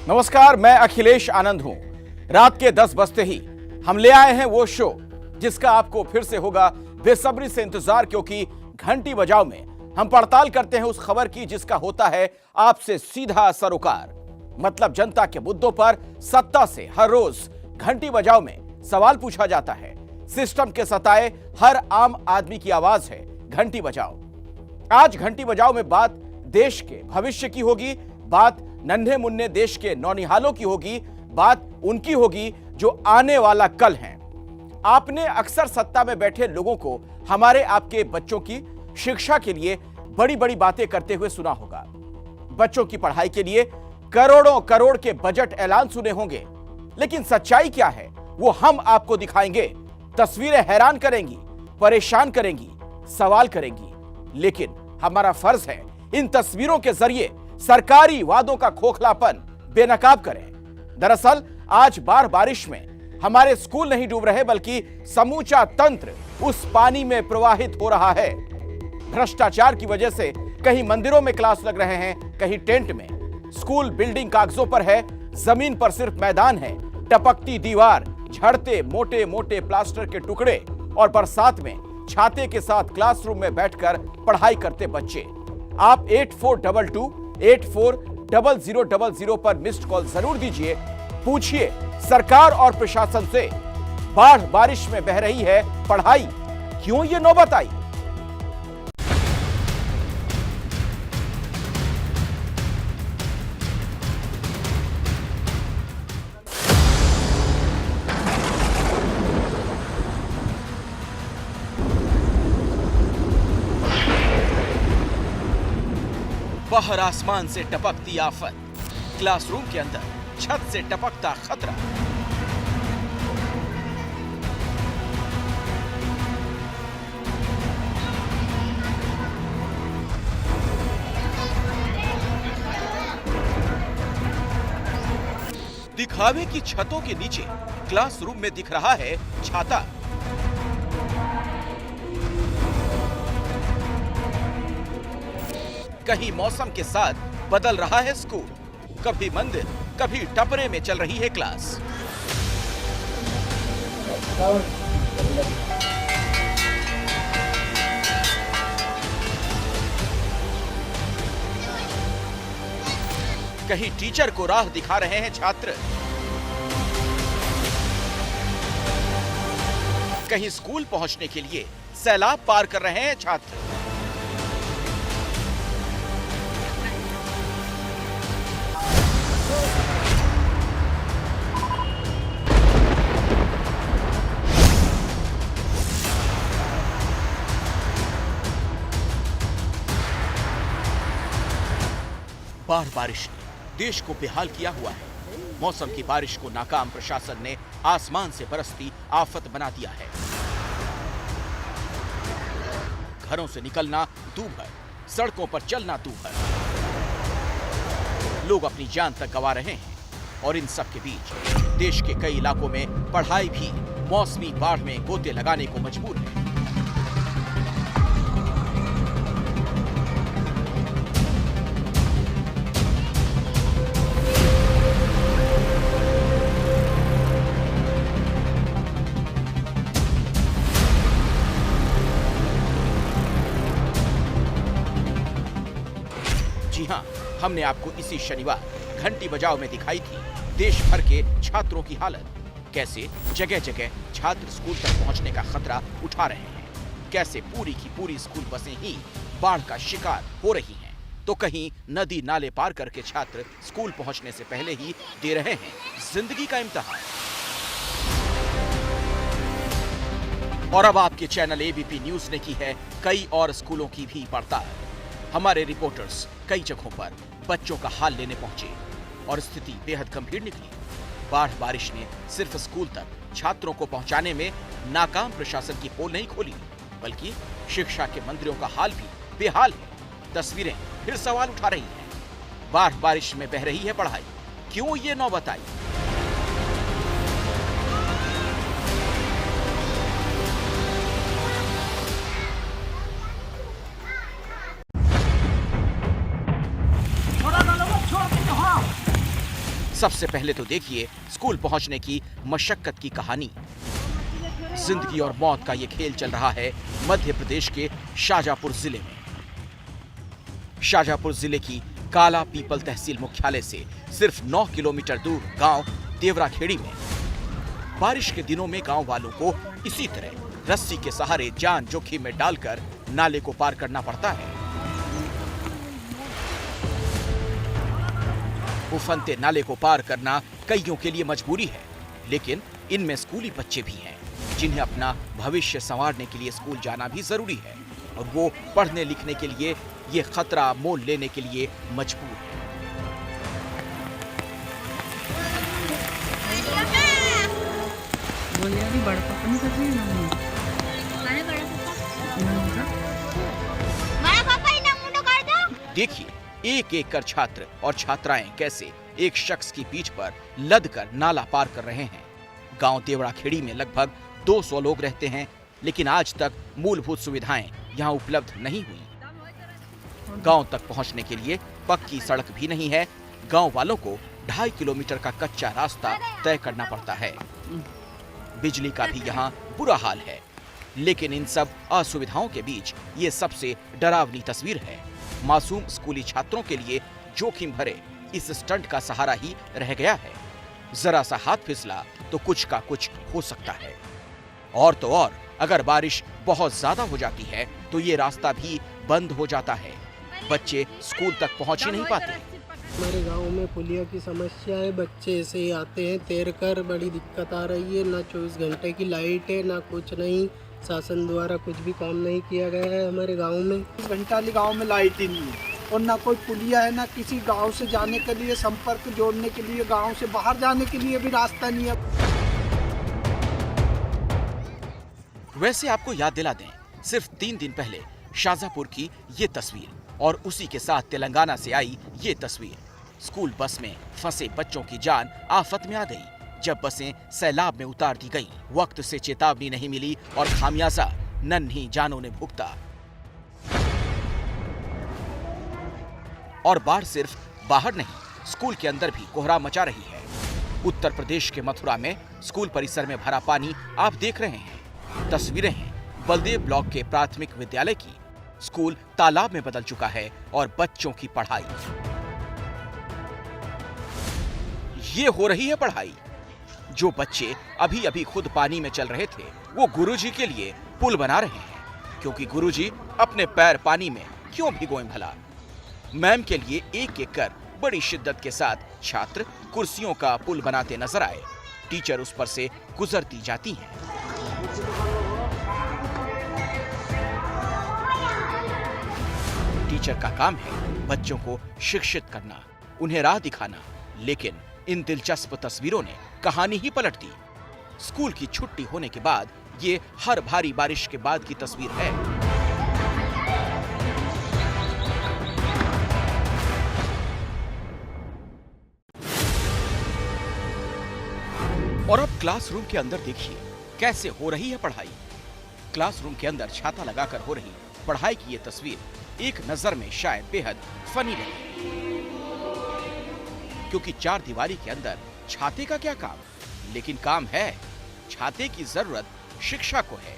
नमस्कार, मैं अखिलेश आनंद हूं। रात के 10 बजते ही हम ले आए हैं वो शो जिसका आपको फिर से होगा बेसब्री से इंतजार, क्योंकि घंटी बजाओ में हम पड़ताल करते हैं उस खबर की जिसका होता है आपसे सीधा सरोकार। मतलब जनता के मुद्दों पर सत्ता से हर रोज घंटी बजाओ में सवाल पूछा जाता है। सिस्टम के सताए हर आम आदमी की आवाज है घंटी बजाओ। आज घंटी बजाओ में बात देश के भविष्य की होगी, बात नन्हे मुन्ने देश के नौनिहालों की होगी, बात उनकी होगी जो आने वाला कल हैं। आपने अक्सर सत्ता में बैठे लोगों को हमारे आपके बच्चों की शिक्षा के लिए बड़ी बड़ी बातें करते हुए सुना होगा। बच्चों की पढ़ाई के लिए करोड़ों करोड़ के बजट ऐलान सुने होंगे, लेकिन सच्चाई क्या है वो हम आपको दिखाएंगे। तस्वीरें हैरान करेंगी, परेशान करेंगी, सवाल करेंगी, लेकिन हमारा फर्ज है इन तस्वीरों के जरिए सरकारी वादों का खोखलापन बेनकाब करें। दरअसल आज बारिश में हमारे स्कूल नहीं डूब रहे, बल्कि समूचा तंत्र उस पानी में प्रवाहित हो रहा है। भ्रष्टाचार की वजह से कहीं मंदिरों में क्लास लग रहे हैं, कहीं टेंट में। स्कूल बिल्डिंग कागजों पर है, जमीन पर सिर्फ मैदान है, टपकती दीवार, झड़ते मोटे मोटे प्लास्टर के टुकड़े और बरसात में छाते के साथ क्लासरूम में बैठकर पढ़ाई करते बच्चे। आप 8422-840000 पर मिस्ड कॉल जरूर दीजिए। पूछिए सरकार और प्रशासन से, बारिश में बह रही है पढ़ाई, क्यों ये नौबत आई? बाहर आसमान से टपकती आफत, क्लासरूम के अंदर छत से टपकता खतरा। दिखावे की छतों के नीचे क्लासरूम में दिख रहा है छाता। कहीं मौसम के साथ बदल रहा है स्कूल, कभी मंदिर, कभी टपरे में चल रही है क्लास। कहीं टीचर को राह दिखा रहे हैं छात्र, कहीं स्कूल पहुंचने के लिए सैलाब पार कर रहे हैं छात्र। बारिश ने देश को बेहाल किया हुआ है। मौसम की बारिश को नाकाम प्रशासन ने आसमान से बरसती आफत बना दिया है। घरों से निकलना दूभर, सड़कों पर चलना दूभर। लोग अपनी जान तक गंवा रहे हैं और इन सब के बीच देश के कई इलाकों में पढ़ाई भी मौसमी बाढ़ में गोते लगाने को मजबूर है। जी हां, हमने आपको इसी शनिवार घंटी बजाओ में दिखाई थी देश भर के छात्रों की हालत। कैसे जगह जगह छात्र स्कूल तक पहुंचने का खतरा उठा रहे हैं, कैसे पूरी की पूरी स्कूल बसें ही बाढ़ का शिकार हो रही हैं, तो कहीं नदी नाले पार करके छात्र स्कूल पहुंचने से पहले ही दे रहे हैं जिंदगी का इम्तिहान। और अब आपके चैनल एबीपी न्यूज ने की है कई और स्कूलों की भी पड़ताल। हमारे रिपोर्टर्स कई जगहों पर बच्चों का हाल लेने पहुंचे और स्थिति बेहद गंभीर निकली। बारिश ने सिर्फ स्कूल तक छात्रों को पहुंचाने में नाकाम प्रशासन की पोल नहीं खोली, बल्कि शिक्षा के मंदिरों का हाल भी बेहाल है। तस्वीरें फिर सवाल उठा रही हैं। बारिश में बह रही है पढ़ाई, क्यों ये नौबत आई? सबसे पहले तो देखिए स्कूल पहुंचने की मशक्कत की कहानी। जिंदगी और मौत का ये खेल चल रहा है मध्य प्रदेश के शाजापुर जिले में। शाजापुर जिले की काला पीपल तहसील मुख्यालय से सिर्फ 9 किलोमीटर दूर गांव देवराखेड़ी में बारिश के दिनों में गांव वालों को इसी तरह रस्सी के सहारे जान जोखिम में डालकर नाले को पार करना पड़ता है। उफनते नाले को पार करना कईयों के लिए मजबूरी है, लेकिन इनमें स्कूली बच्चे भी हैं जिन्हें अपना भविष्य संवारने के लिए स्कूल जाना भी जरूरी है और वो पढ़ने लिखने के लिए ये खतरा मोल लेने के लिए मजबूर है। देखिए एक एक कर छात्र और छात्राएं कैसे एक शख्स की पीठ पर लद कर नाला पार कर रहे हैं। गांव देवराखेड़ी में लगभग 200 लोग रहते हैं, लेकिन आज तक मूलभूत सुविधाएं यहां उपलब्ध नहीं हुई। गांव तक पहुंचने के लिए पक्की सड़क भी नहीं है। गांव वालों को 2.5 किलोमीटर का कच्चा रास्ता तय करना पड़ता है। बिजली का भी यहाँ बुरा हाल है, लेकिन इन सब असुविधाओं के बीच ये सबसे डरावनी तस्वीर है। मासूम स्कूली छात्रों के लिए जोखिम भरे इस स्टंट का सहारा ही रह गया है। जरा सा हाथ फिसला तो कुछ का कुछ हो सकता है। और तो और अगर बारिश बहुत ज्यादा हो जाती है तो ये रास्ता भी बंद हो जाता है। बच्चे स्कूल तक पहुंच ही नहीं पाते। हमारे गांव में पुलिया की समस्या है। बच्चे ऐसे ही आते हैं तैर कर, बड़ी दिक्कत आ रही है। ना 24 घंटे की लाइट है, ना कुछ नहीं। शासन द्वारा कुछ भी काम नहीं किया गया है हमारे गांव में। घंटाली गांव में लाइट ही नहीं है और ना कोई पुलिया है, ना किसी गांव से जाने के लिए, संपर्क जोड़ने के लिए, गांव से बाहर जाने के लिए भी रास्ता नहीं है। वैसे आपको याद दिला दें, सिर्फ 3 दिन पहले शाजापुर की ये तस्वीर और उसी के साथ तेलंगाना से आई ये तस्वीर। स्कूल बस में फंसे बच्चों की जान आफत में आ गई जब बसें सैलाब में उतार दी गई। वक्त से चेतावनी नहीं मिली और खामियाजा नन्ही जानों ने भुगता। और बाढ़ सिर्फ बाहर नहीं, स्कूल के अंदर भी कोहरा मचा रही है। उत्तर प्रदेश के मथुरा में स्कूल परिसर में भरा पानी आप देख रहे हैं। तस्वीरें हैं बलदेव ब्लॉक के प्राथमिक विद्यालय की। स्कूल तालाब में बदल चुका है और बच्चों की पढ़ाई, ये हो रही है पढ़ाई। जो बच्चे अभी अभी खुद पानी में चल रहे थे, वो गुरुजी के लिए पुल बना रहे हैं, क्योंकि गुरुजी अपने पैर पानी में क्यों भिगोएं भला। मैम के लिए एक एक कर बड़ी शिद्दत के साथ छात्र कुर्सियों का पुल बनाते नजर आए। टीचर उस पर से गुजरती जाती हैं। टीचर का काम है बच्चों को शिक्षित करना, उन्हें राह दिखाना, लेकिन इन दिलचस्प तस्वीरों ने कहानी ही पलट दी। स्कूल की छुट्टी होने के बाद ये हर भारी बारिश के बाद की तस्वीर है। और अब क्लासरूम के अंदर देखिए कैसे हो रही है पढ़ाई। क्लासरूम के अंदर छाता लगाकर हो रही पढ़ाई की ये तस्वीर एक नजर में शायद बेहद फनी लगी, क्योंकि 4 दीवारी के अंदर छाते का क्या काम, लेकिन काम है। छाते की जरूरत शिक्षा को है,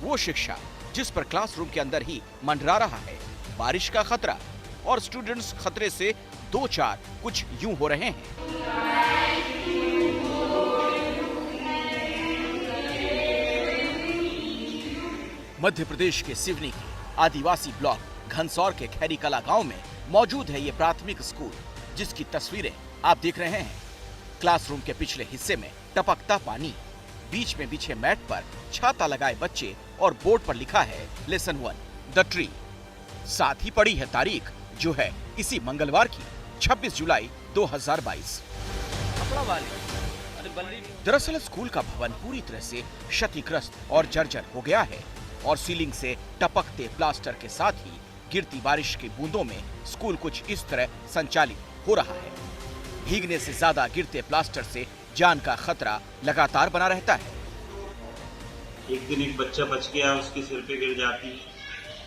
वो शिक्षा जिस पर क्लासरूम के अंदर ही मंडरा रहा है बारिश का खतरा, और स्टूडेंट्स खतरे से 2-4 कुछ यूं हो रहे हैं। मध्य प्रदेश के सिवनी के आदिवासी ब्लॉक घनसौर के खैरी कला गांव में मौजूद है ये प्राथमिक स्कूल, जिसकी तस्वीरें आप देख रहे हैं। क्लासरूम के पिछले हिस्से में टपकता पानी, बीच में बिछे मैट पर छाता लगाए बच्चे और बोर्ड पर लिखा है लेसन 1 द ट्री। साथ ही पड़ी है तारीख, जो है इसी मंगलवार की 26 जुलाई 2022। दरअसल स्कूल का भवन पूरी तरह से क्षतिग्रस्त और जर्जर हो गया है और सीलिंग से टपकते प्लास्टर के साथ ही गिरती बारिश की बूंदों में स्कूल कुछ इस तरह संचालित हो रहा है। भीगने से ज्यादा गिरते प्लास्टर से जान का खतरा लगातार बना रहता है। एक दिन एक बच्चा बच गया, उसके सिर पे गिर जाती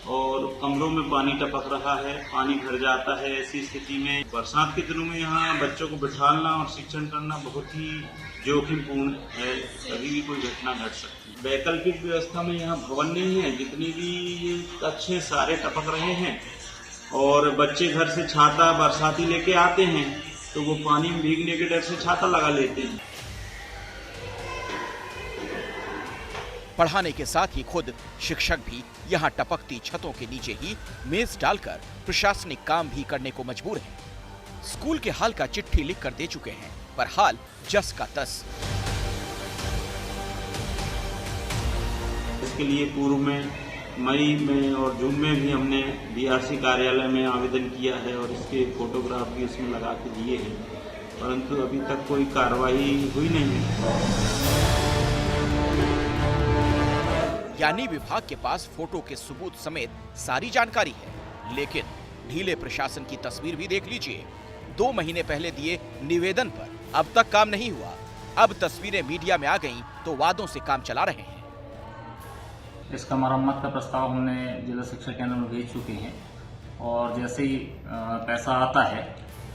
और कमरों में पानी टपक रहा है, पानी भर जाता है। ऐसी स्थिति में बरसात के दिनों में यहाँ बच्चों को बिठाना और शिक्षण करना बहुत ही जोखिमपूर्ण है, कभी भी कोई घटना घट सकती है। वैकल्पिक व्यवस्था में यहाँ भवन नहीं है, जितनी भी ये कक्ष हैं सारे टपक रहे हैं और बच्चे घर से छाता बरसाती लेके आते हैं तो वो पानी में भीगने के डर से छाता लगा लेते हैं। पढ़ाने के साथ ही खुद शिक्षक भी यहाँ टपकती छतों के नीचे ही मेज डालकर प्रशासनिक काम भी करने को मजबूर हैं। स्कूल के हाल का चिट्ठी लिखकर दे चुके हैं, पर हाल जस का तस। इसके लिए पूर्व में मई में और जून में भी हमने बीआरसी कार्यालय में आवेदन किया है और इसके फोटोग्राफ भी उसमें लगा के दिए हैं, परंतु अभी तक कोई कार्रवाई हुई नहीं है। यानी विभाग के पास फोटो के सबूत समेत सारी जानकारी है, लेकिन ढीले प्रशासन की तस्वीर भी देख लीजिए। 2 महीने पहले दिए निवेदन पर अब तक काम नहीं हुआ। अब तस्वीरें मीडिया में आ गईं तो वादों से काम चला रहे हैं। इसका मरम्मत का प्रस्ताव हमने जिला शिक्षा केंद्र में भेज चुके हैं और जैसे ही पैसा आता है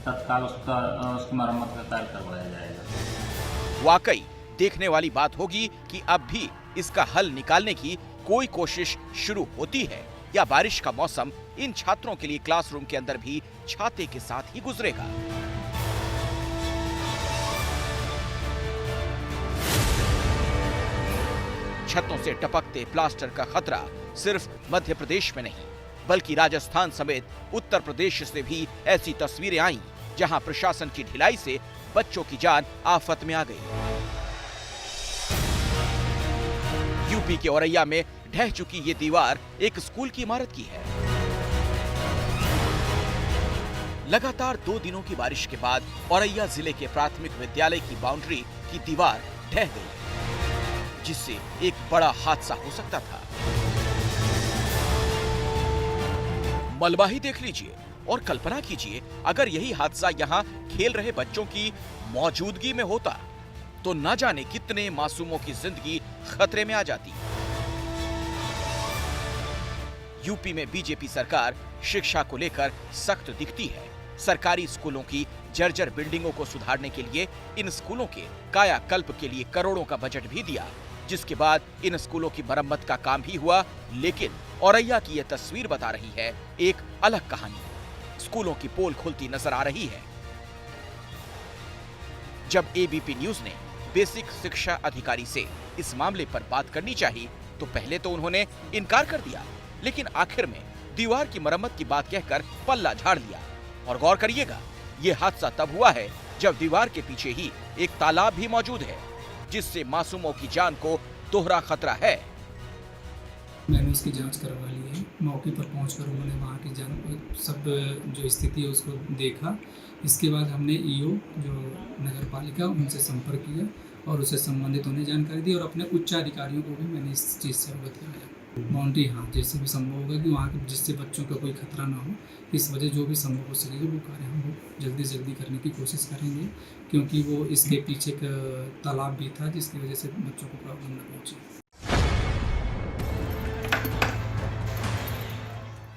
तत्काल उसकी मरम्मत का कार्य करवाया जाएगा। वाकई देखने वाली बात होगी कि अब भी इसका हल निकालने की कोई कोशिश शुरू होती है या बारिश का मौसम इन छात्रों के लिए क्लासरूम के अंदर भी छाते के साथ ही गुजरेगा। छतों से टपकते प्लास्टर का खतरा सिर्फ मध्य प्रदेश में नहीं बल्कि राजस्थान समेत उत्तर प्रदेश से भी ऐसी तस्वीरें आईं जहां प्रशासन की ढिलाई से बच्चों की जान आफत में आ गई। यूपी के औरैया में ढह चुकी ये दीवार एक स्कूल की इमारत की है। लगातार 2 दिनों की बारिश के बाद औरैया जिले के प्राथमिक विद्यालय की बाउंड्री की दीवार ढह गई, जिससे एक बड़ा हादसा हो सकता था। मलबा ही देख लीजिए और कल्पना कीजिए अगर यही हादसा यहाँ खेल रहे बच्चों की मौजूदगी में होता तो न जाने कितने मासूमों की जिंदगी खतरे में आ जाती। यूपी में बीजेपी सरकार शिक्षा को लेकर सख्त दिखती है। सरकारी स्कूलों की जर्जर बिल्डिंगों को सुधारने के लिए इन स्कूलों के कायाकल्प के लिए करोड़ों का बजट भी दिया, जिसके बाद इन स्कूलों की मरम्मत का काम भी हुआ। लेकिन औरैया की यह तस्वीर बता रही है एक अलग कहानी। स्कूलों की पोल खुलती नजर आ रही है। जब एबीपी न्यूज ने बेसिक शिक्षा अधिकारी से इस मामले पर बात करनी चाहिए तो पहले तो उन्होंने इनकार कर दिया, लेकिन आखिर में दीवार की मरम्मत की बात कहकर पल्ला झाड़ लिया। और गौर करिएगा, यह हादसा तब हुआ है जब दीवार के पीछे ही एक तालाब भी मौजूद है, जिससे मासूमों की जान को दोहरा खतरा है। मैंने उसकी जांच करवा ली है। मौके पर पहुंचकर उन्होंने वहाँ की सब जो स्थिति है उसको देखा। इसके बाद हमने ईओ जो नगर पालिका उनसे संपर्क किया और उससे संबंधित उन्हें जानकारी दी और अपने उच्च अधिकारियों को भी मैंने इस चीज़ से अवगत कराया। बाउंड्री हाँ जैसे भी संभव होगा कि वहाँ के जिससे बच्चों का कोई खतरा ना हो, इस वजह जो भी संभव हो सकेगा वो कार्य हम लोग जल्दी से जल्दी करने की कोशिश करेंगे, क्योंकि वो इसके पीछे का तालाब भी था जिसकी वजह से बच्चों को प्रॉब्लम न पहुँचे।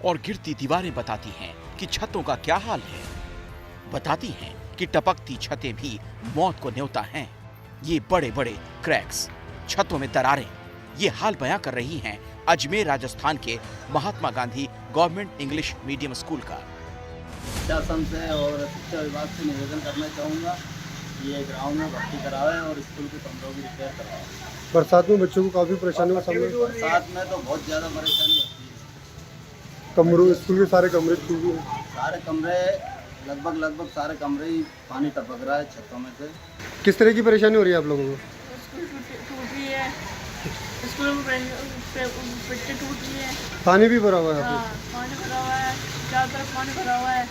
और गिरती दीवारें बताती हैं कि छतों का क्या हाल है। बताती हैं कि टपकती छतें भी मौत को न्योता हैं। ये बड़े बड़े क्रैक्स, छतों में दरारें, ये हाल बयां कर रही हैं अजमेर राजस्थान के Mahatma Gandhi government English medium school का। शासन से और शिक्षा विभाग से निवेदन करना चाहूँगा कि ये ग्राउंड में भर्ती कराएं और स्कूल के कमरों की रिपेयर करवाएं। बरसात में बच्चों को काफ़ी परेशानी का सामना, बरसात में तो बहुत ज़्यादा परेशानी होती है। कमरों स्कूल के सारे कमरे टूटे हैं। सारे कमरे लगभग सारे कमरे ही पानी टपक रहा है छतों में से। किस तरह की परेशानी हो रही है आप लोगों को? स्कूल टूट रही है, स्कूल में पिट्टे टूट रही है, पानी भी भरा हुआ है। हाँ, पानी भरा हुआ है, चारों तरफ पानी भरा हुआ है।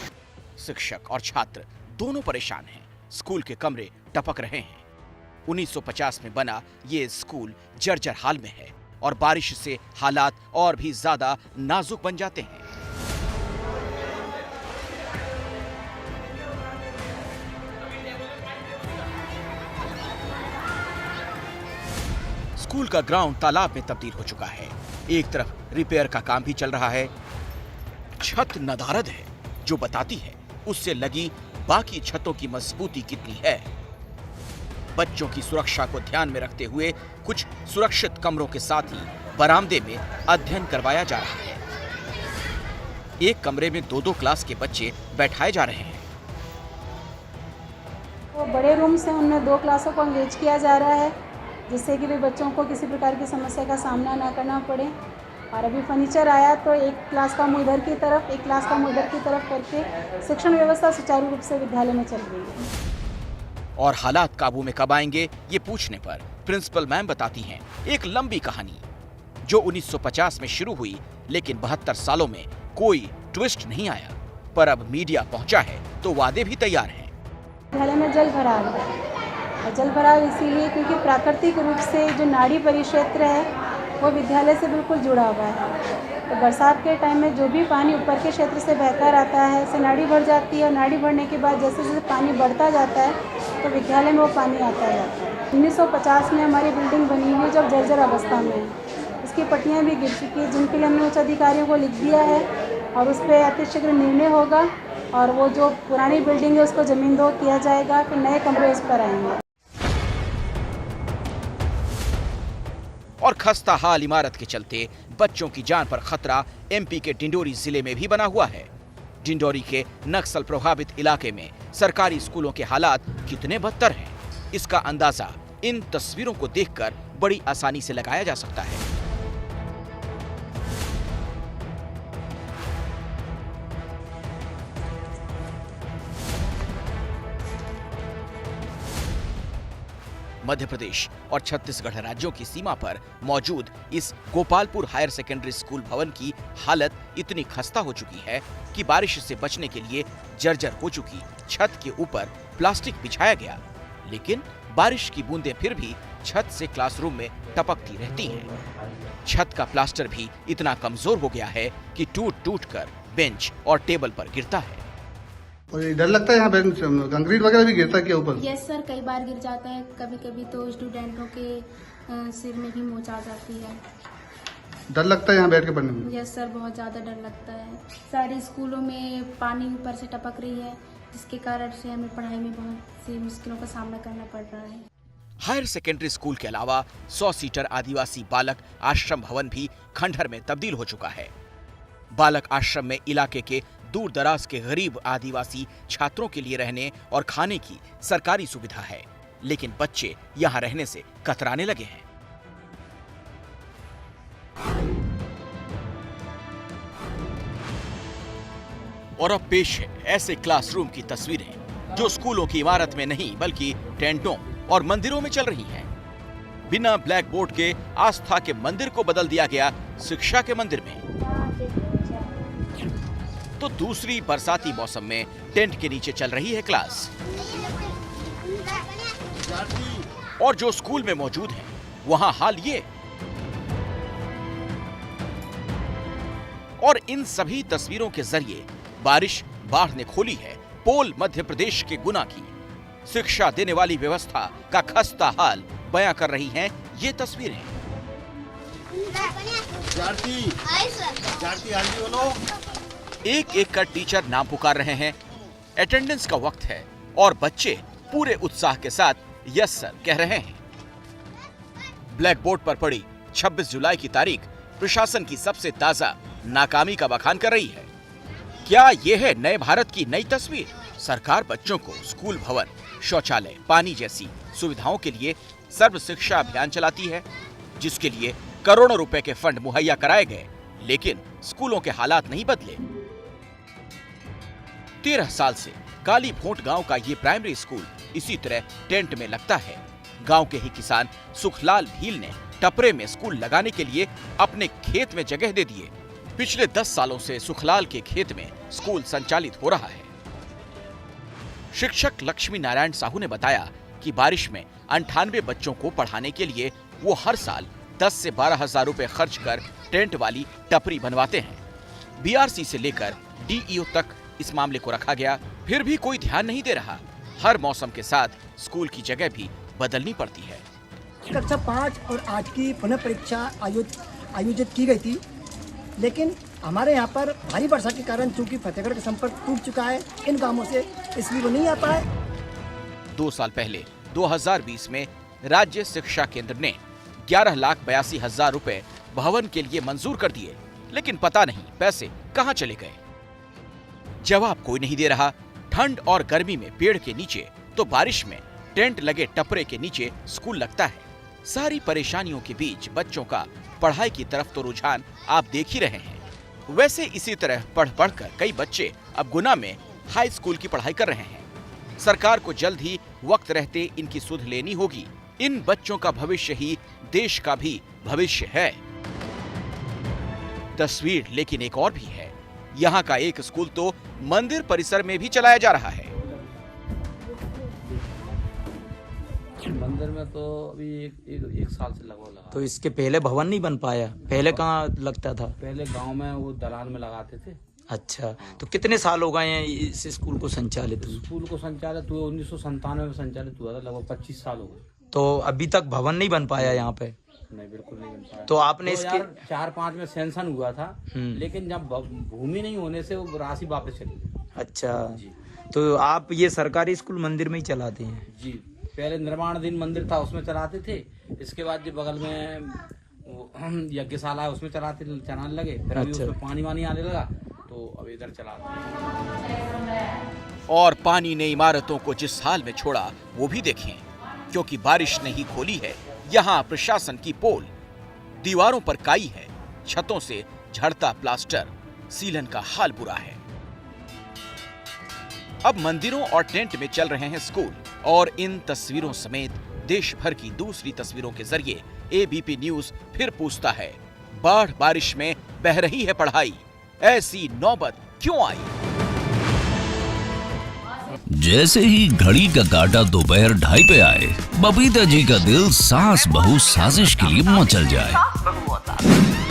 शिक्षक और छात्र दोनों परेशान हैं। स्कूल के कमरे टपक रहे हैं। 1950 में बना ये स्कूल जर्जर हाल में है और बारिश से हालात और भी ज्यादा नाजुक बन जाते हैं। स्कूल का ग्राउंड तालाब में तब्दील हो चुका है। एक तरफ रिपेयर का काम भी चल रहा है। छत नदारद है, जो बताती है उससे लगी बाकी छतों की मजबूती कितनी है। बच्चों की सुरक्षा को ध्यान में रखते हुए कुछ सुरक्षित कमरों के साथ ही बरामदे में अध्ययन करवाया जा रहा है। एक कमरे में 2-2 क्लास के बच्चे बैठाए जा रहे हैं। वो बड़े रूम्स हैं, उनमें 2 क्लासों को एंगेज किया जा रहा है, जिससे कि भी बच्चों को किसी प्रकार की समस्या का सामना ना करना पड़े। और अभी फर्नीचर आया तो एक क्लास का मुँह इधर की तरफ, एक क्लास का मुँह इधर की तरफ करके शिक्षण व्यवस्था सुचारू रूप से विद्यालय में चल रही है। और हालात काबू में कब आएंगे, ये पूछने पर प्रिंसिपल मैम बताती हैं एक लंबी कहानी जो 1950 में शुरू हुई, लेकिन 72 सालों में कोई ट्विस्ट नहीं आया। पर अब मीडिया पहुंचा है तो वादे भी तैयार हैं। विद्यालय में जल भराव है, और जल भराव इसीलिए क्योंकि प्राकृतिक रूप से जो नाड़ी परिक्षेत्र है वो विद्यालय से बिल्कुल जुड़ा हुआ है। तो बरसात के टाइम में जो भी पानी ऊपर के क्षेत्र से बहकर आता है, से नाड़ी भर जाती है, और नाड़ी भरने के बाद जैसे जैसे पानी बढ़ता जाता है तो विद्यालय में वो पानी आता जाता है। 1950 में हमारी बिल्डिंग बनी हुई है, जब जर्जर अवस्था में है। इसकी पट्टियाँ भी गिर चुकी है, जिनके लिए हमने उच्च अधिकारियों को लिख दिया है और उस पर अतिशीघ्र निर्णय होगा, और वो जो पुरानी बिल्डिंग है उसको जमींदोज किया जाएगा, फिर नए कमरे उस पर आएंगे। और खस्ता हाल इमारत के चलते बच्चों की जान पर खतरा एमपी के डिंडोरी जिले में भी बना हुआ है। डिंडोरी के नक्सल प्रभावित इलाके में सरकारी स्कूलों के हालात कितने बदतर हैं, इसका अंदाजा इन तस्वीरों को देखकर बड़ी आसानी से लगाया जा सकता है। मध्य प्रदेश और छत्तीसगढ़ राज्यों की सीमा पर मौजूद इस गोपालपुर हायर सेकेंडरी स्कूल भवन की हालत इतनी खस्ता हो चुकी है कि बारिश से बचने के लिए जर्जर हो चुकी छत के ऊपर प्लास्टिक बिछाया गया, लेकिन बारिश की बूंदें फिर भी छत से क्लासरूम में टपकती रहती हैं। छत का प्लास्टर भी इतना कमजोर हो गया है कि टूट-टूट कर बेंच और टेबल पर गिरता है। और डर लगता है यहाँ बेंच कंक्रीट वगैरह भी गिरता है क्या ऊपर? यस सर, कई बार गिर जाता है। कभी कभी तो स्टूडेंटों के सिर में भी मोच आ जाती है। डर लगता है यहाँ बैठ के पढ़ने में? यस सर, बहुत ज़्यादा डर लगता है। सारे स्कूलों में पानी ऊपर से टपक रही है, जिसके कारण से हमें पढ़ाई में बहुत सी मुश्किलों का सामना करना पड़ रहा है। हायर सेकेंडरी स्कूल के अलावा 100 सीटर आदिवासी बालक आश्रम भवन भी खंडहर में तब्दील हो चुका है। बालक आश्रम में इलाके के दूर दराज के गरीब आदिवासी छात्रों के लिए रहने और खाने की सरकारी सुविधा है, लेकिन बच्चे यहाँ रहने से कतराने लगे हैं। और अब पेश है ऐसे क्लासरूम की तस्वीरें जो स्कूलों की इमारत में नहीं बल्कि टेंटों और मंदिरों में चल रही हैं। बिना ब्लैक बोर्ड के आस्था के मंदिर को बदल दिया गया शिक्षा के मंदिर में। तो दूसरी बरसाती मौसम में टेंट के नीचे चल रही है क्लास। और जो स्कूल में मौजूद है वहां हाल ये। और इन सभी तस्वीरों के जरिए बारिश बाढ़ ने खोली है पोल मध्य प्रदेश के गुना की। शिक्षा देने वाली व्यवस्था का खस्ता हाल बयां कर रही हैं ये तस्वीरें। एक एक कर टीचर नाम पुकार रहे हैं, अटेंडेंस का वक्त है और बच्चे पूरे उत्साह के साथ यस सर कह रहे हैं। ब्लैक बोर्ड पर पड़ी 26 जुलाई की तारीख प्रशासन की सबसे ताजा नाकामी का बखान कर रही है। क्या यह है नए भारत की नई तस्वीर? सरकार बच्चों को स्कूल भवन, शौचालय, पानी जैसी सुविधाओं के लिए सर्व शिक्षा अभियान चलाती है, जिसके लिए करोड़ों रुपए के फंड मुहैया कराए गए, लेकिन स्कूलों के हालात नहीं बदले। 13 साल से काली भोट गांव का ये प्राइमरी स्कूल इसी तरह टेंट में लगता है। गांव के ही किसान सुखलाल भील ने टपरे में स्कूल लगाने के लिए अपने खेत में जगह दे दिए। पिछले 10 सालों से सुखलाल के खेत में स्कूल संचालित हो रहा है। शिक्षक लक्ष्मी नारायण साहू ने बताया कि बारिश में 98 बच्चों को पढ़ाने के लिए वो हर साल 10 से 12 हजार रुपए खर्च कर टेंट वाली टपरी बनवाते हैं। बीआरसी से लेकर डीईओ तक इस मामले को रखा गया, फिर भी कोई ध्यान नहीं दे रहा। हर मौसम के साथ स्कूल की जगह भी बदलनी पड़ती है। कक्षा 5 और 8 की पुनः परीक्षा आयोजित की गई थी, लेकिन हमारे यहाँ पर भारी वर्षा के कारण चूंकि फतेहगढ़ का संपर्क टूट चुका है इन गांवों से, इसलिए वो नहीं आ पाए। 2 साल पहले 2020 में राज्य शिक्षा केंद्र ने 11,82,000 रुपए भवन के लिए मंजूर कर दिए, लेकिन पता नहीं पैसे कहां चले गए। जवाब कोई नहीं दे रहा। ठंड और गर्मी में पेड़ के नीचे तो बारिश में टेंट लगे टपरे के नीचे स्कूल लगता है। सारी परेशानियों के बीच बच्चों का पढ़ाई की तरफ तो रुझान आप देख ही रहे हैं। वैसे इसी तरह पढ़ पढ़कर कई बच्चे अब गुना में हाई स्कूल की पढ़ाई कर रहे हैं। सरकार को जल्द ही वक्त रहते इनकी सुध लेनी होगी। इन बच्चों का भविष्य ही देश का भी भविष्य है। तस्वीर लेकिन एक और भी है। यहाँ का एक स्कूल तो मंदिर परिसर में भी चलाया जा रहा है। मंदिर में तो अभी एक साल से लगभग लगा। तो इसके पहले भवन नहीं बन पाया? पहले कहाँ लगता था? पहले गांव में वो दलाल में लगाते थे। अच्छा, तो कितने साल हो गए हैं इस स्कूल को संचालित? स्कूल को संचालित हुए 1997 में संचालित हुआ था, लगभग 25 साल हो गए। तो अभी तक भवन नहीं बन पाया यहाँ पे? नहीं, बिल्कुल नहीं बन पाया। तो आपने इसके 4-5 में सेंशन हुआ था, लेकिन जब भूमि नहीं होने से वो राशि वापस चली गई। अच्छा जी। तो आप ये सरकारी स्कूल मंदिर में ही चलाते हैं? जी, पहले निर्माणाधीन मंदिर था उसमें चलाते थे। इसके बाद जो बगल में यज्ञशाला है उसमें चलाने लगे। फिर अभी उसमें पानी वानी आने लगा तो अब इधर चलाते हैं। और पानी ने इमारतों को जिस हाल में छोड़ा वो भी देखें, क्योंकि बारिश ने ही खोली है यहाँ प्रशासन की पोल। दीवारों पर काई है, छतों से झड़ता प्लास्टर, सीलन का हाल बुरा है। अब मंदिरों और टेंट में चल रहे हैं स्कूल। और इन तस्वीरों समेत देश भर की दूसरी तस्वीरों के जरिए एबीपी न्यूज फिर पूछता है, बाढ़ बारिश में बह रही है पढ़ाई, ऐसी नौबत क्यों आई? जैसे ही घड़ी का काटा दोपहर 2:30 पे आए, बबीता जी का दिल सास बहू साजिश के लिए मचल जाए।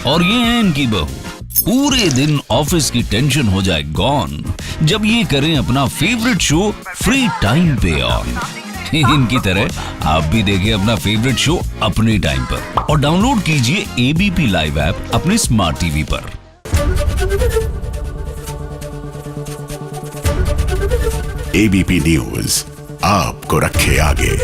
और ये है इनकी बहू, पूरे दिन ऑफिस की टेंशन हो जाए गॉन जब ये करें अपना फेवरेट शो फ्री टाइम पे ऑन। इनकी तरह आप भी देखें अपना फेवरेट शो अपने टाइम पर और डाउनलोड कीजिए एबीपी लाइव ऐप अपने स्मार्ट टीवी पर। एबीपी न्यूज आपको रखे आगे।